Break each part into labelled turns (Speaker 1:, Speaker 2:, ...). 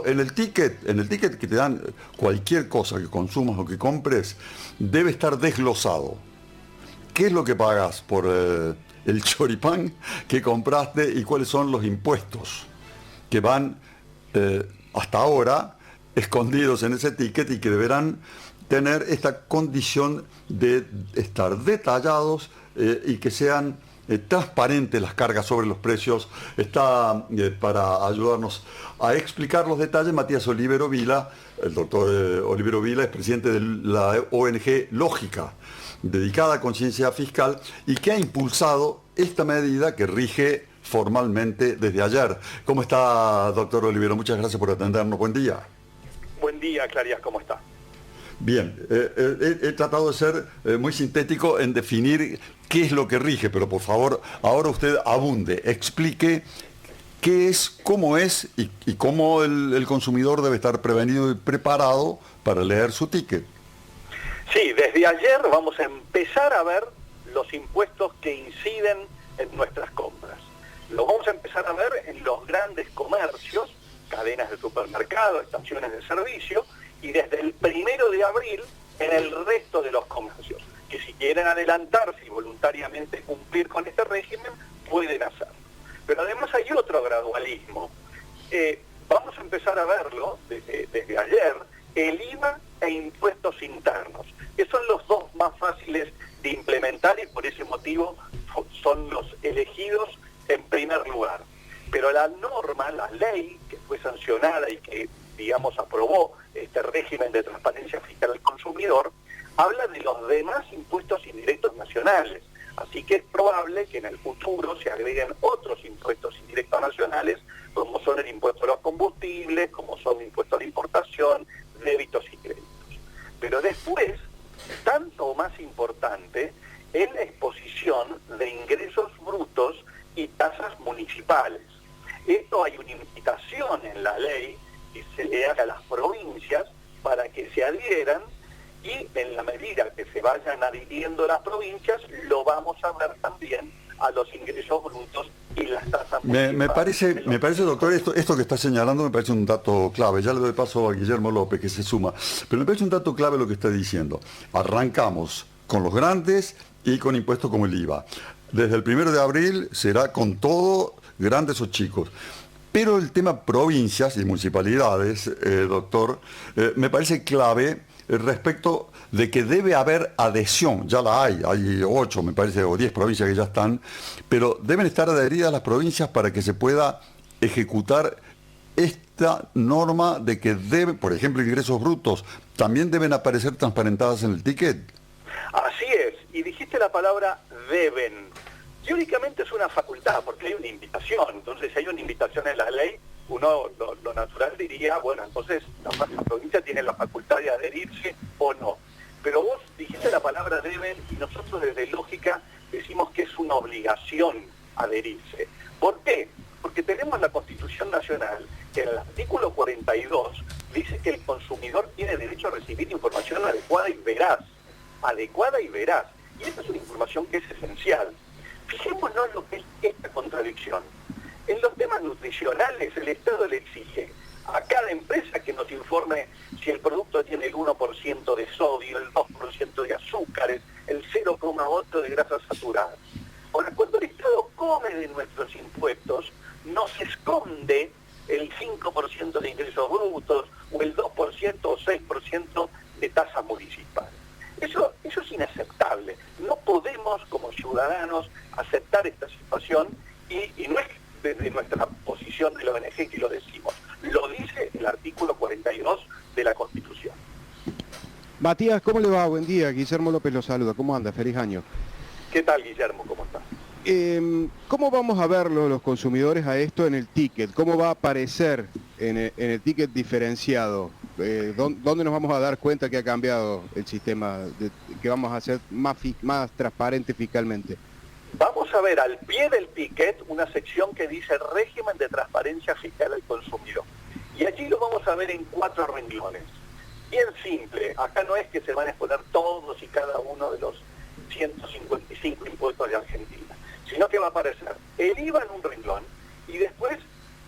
Speaker 1: en el ticket que te dan cualquier cosa que consumas o que compres, debe estar desglosado. ¿Qué es lo que pagas por el choripán que compraste y cuáles son los impuestos que van hasta ahora escondidos en ese ticket y que deberán tener esta condición de estar detallados y que sean transparentes las cargas sobre los precios? Está para ayudarnos a explicar los detalles Matías Olivero Vila. El doctor Olivero Vila es presidente de la ONG Lógica, dedicada a conciencia fiscal y que ha impulsado esta medida que rige formalmente desde ayer. ¿Cómo está, doctor Olivero? Muchas gracias por atendernos. Buen día.
Speaker 2: Buen día, Clarías, ¿cómo está?
Speaker 1: Bien, he tratado de ser muy sintético en definir qué es lo que rige, pero por favor, ahora usted abunde, explique qué es y cómo el consumidor debe estar prevenido y preparado para leer su ticket.
Speaker 2: Sí, desde ayer vamos a empezar a ver los impuestos que inciden en nuestras compras. Los vamos a empezar a ver en los grandes comercios, cadenas de supermercado, estaciones de servicio, y desde el 1 de abril en el resto de los comercios, que si quieren adelantarse y voluntariamente cumplir con este régimen, pueden hacerlo. Pero además hay otro gradualismo. Vamos a empezar a verlo desde ayer, el IVA e impuestos internos, que son los dos más fáciles de implementar y por ese motivo son los elegidos en primer lugar. Pero la norma, la ley que fue sancionada y que, digamos, aprobó este régimen de transparencia fiscal al consumidor, habla de los demás impuestos indirectos nacionales. Así que es probable que en el futuro se agreguen otros impuestos indirectos nacionales, como son el impuesto a los combustibles, como son impuestos de importación, débitos y créditos. Pero después, tanto o más importante, es la exposición de ingresos brutos y tasas municipales. Esto hay una invitación en la ley que se le haga a las provincias para que se adhieran y en la medida que se vayan adhiriendo las provincias, lo vamos a ver también a los ingresos brutos y las tasas municipales.
Speaker 1: Me parece, doctor, esto que está señalando me parece un dato clave. Ya le doy paso a Guillermo López, que se suma. Pero me parece un dato clave lo que está diciendo. Arrancamos con los grandes y con impuestos como el IVA. Desde el 1 de abril será con todo, grandes o chicos. Pero el tema provincias y municipalidades, doctor, me parece clave respecto de que debe haber adhesión. Ya la hay 8, me parece, o 10 provincias que ya están, pero deben estar adheridas las provincias para que se pueda ejecutar esta norma de que por ejemplo, ingresos brutos también deben aparecer transparentadas en el ticket.
Speaker 2: Así es, y dijiste la palabra deben. Teóricamente es una facultad, porque hay una invitación. Entonces, si hay una invitación en la ley, uno lo natural diría, bueno, entonces la provincia tiene la facultad de adherirse o no. Pero vos dijiste la palabra deben y nosotros desde Lógica decimos que es una obligación adherirse. ¿Por qué? Porque tenemos la Constitución Nacional, que en el artículo 42 dice que el consumidor tiene derecho a recibir información adecuada y veraz. Adecuada y veraz. Y esta es una información que es esencial. Fijémonos lo que es esta contradicción. En los temas nutricionales, el Estado le exige a cada empresa que nos informe si el producto tiene el 1% de sodio, el 2% de azúcares, el 0,8% de grasas saturadas. Ahora, cuando el Estado come de nuestros impuestos, nos esconde el 5% de ingresos brutos, o el 2% o 6% de tasa municipal. Eso es inaceptable. No podemos, como ciudadanos, aceptar esta situación y no es desde nuestra posición de la ONG que lo decimos. Lo dice el artículo 42 de la Constitución.
Speaker 3: Matías, ¿cómo le va? Buen día. Guillermo López lo saluda. ¿Cómo anda? Feliz año.
Speaker 2: ¿Qué tal, Guillermo? ¿Cómo estás?
Speaker 3: ¿Cómo vamos a verlo los consumidores a esto en el ticket? ¿Cómo va a aparecer en el ticket diferenciado? ¿Dónde nos vamos a dar cuenta que ha cambiado el sistema, que vamos a ser más transparente fiscalmente?
Speaker 2: Vamos a ver al pie del ticket una sección que dice régimen de transparencia fiscal al consumidor. Y allí lo vamos a ver en 4 renglones. Bien simple, acá no es que se van a exponer todos y cada uno de los 155 impuestos de Argentina, sino que va a aparecer el IVA en un renglón y después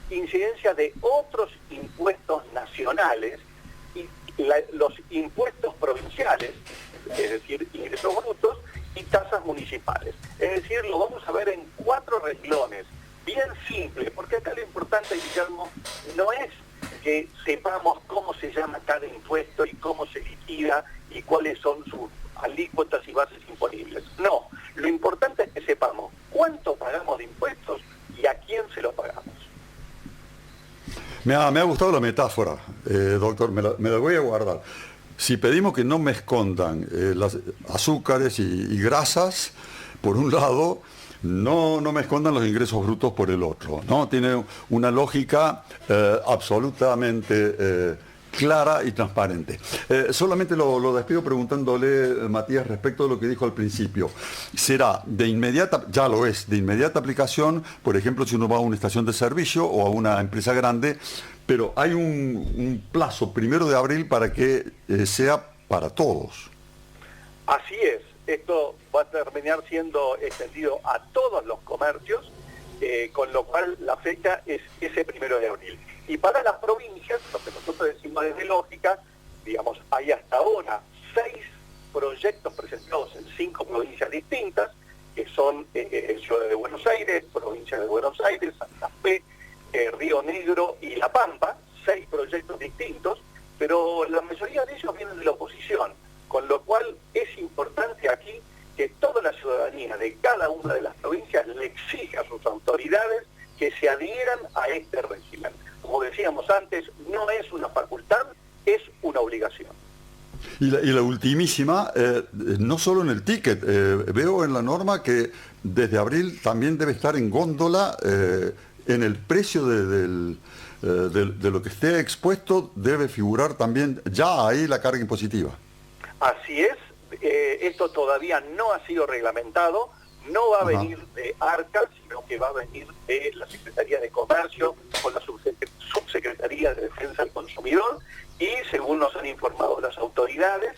Speaker 2: incidencia de otros impuestos nacionales y los impuestos provinciales, es decir, ingresos brutos y tasas municipales. Es decir, lo vamos a ver en 4 renglones, bien simple, porque acá lo importante, Guillermo, no es que sepamos cómo se llama cada impuesto y cómo se liquida y cuáles son sus alícuotas y bases imponibles. No, lo importante es que sepamos cuánto pagamos de impuestos y a quién se lo pagamos.
Speaker 1: Me ha gustado la metáfora, doctor, me la voy a guardar. Si pedimos que no me escondan las azúcares y grasas, por un lado, no me escondan los ingresos brutos por el otro, ¿no? Tiene una lógica absolutamente clara y transparente. Solamente lo despido preguntándole, Matías, respecto a lo que dijo al principio. ¿Será de inmediata, ya lo es, de inmediata aplicación, por ejemplo, si uno va a una estación de servicio o a una empresa grande, pero hay un plazo, 1 de abril, para que sea para todos?
Speaker 2: Así es, esto va a terminar siendo extendido a todos los comercios, con lo cual la fecha es ese 1 de abril. Y para las provincias, lo que nosotros decimos desde lógica, digamos, hay hasta ahora 6 proyectos presentados en 5 provincias distintas, que son Ciudad de Buenos Aires, Provincia de Buenos Aires, Santa Fe, Río Negro y La Pampa, 6 proyectos distintos, pero la mayoría de ellos vienen de la oposición, con lo cual es importante aquí que toda la ciudadanía de cada una de las provincias le exija a sus autoridades que se adhieran a este régimen. Como decíamos antes, no es una facultad, es una obligación.
Speaker 1: Y la ultimísima, no solo en el ticket, veo en la norma que desde abril también debe estar en góndola, en el precio de lo que esté expuesto, debe figurar también ya ahí la carga impositiva.
Speaker 2: Así es, esto todavía no ha sido reglamentado, no va a venir de ARCA, sino que va a venir de la Secretaría de Comercio con la Subsecretaría de Defensa del Consumidor y, según nos han informado las autoridades,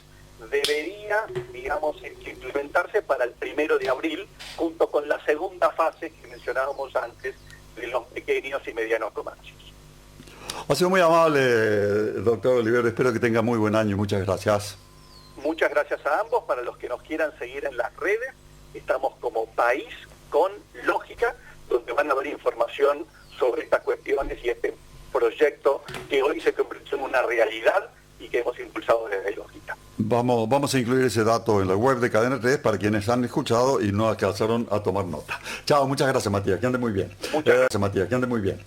Speaker 2: debería, digamos, implementarse para el 1 de abril, junto con la segunda fase que mencionábamos antes de los pequeños y medianos comercios.
Speaker 1: Ha sido muy amable, doctor Olivero, espero que tenga muy buen año, muchas gracias.
Speaker 2: Muchas gracias a ambos. Para los que nos quieran seguir en las redes, estamos como País con Lógica, donde van a ver información sobre estas cuestiones y este proyecto que hoy se convirtió en una realidad y que hemos impulsado desde Lógica.
Speaker 1: Vamos a incluir ese dato en la web de Cadena 3 para quienes han escuchado y no alcanzaron a tomar nota. Chao, muchas gracias, Matías, que ande muy bien.
Speaker 2: Muchas gracias,
Speaker 1: Matías, que ande muy bien.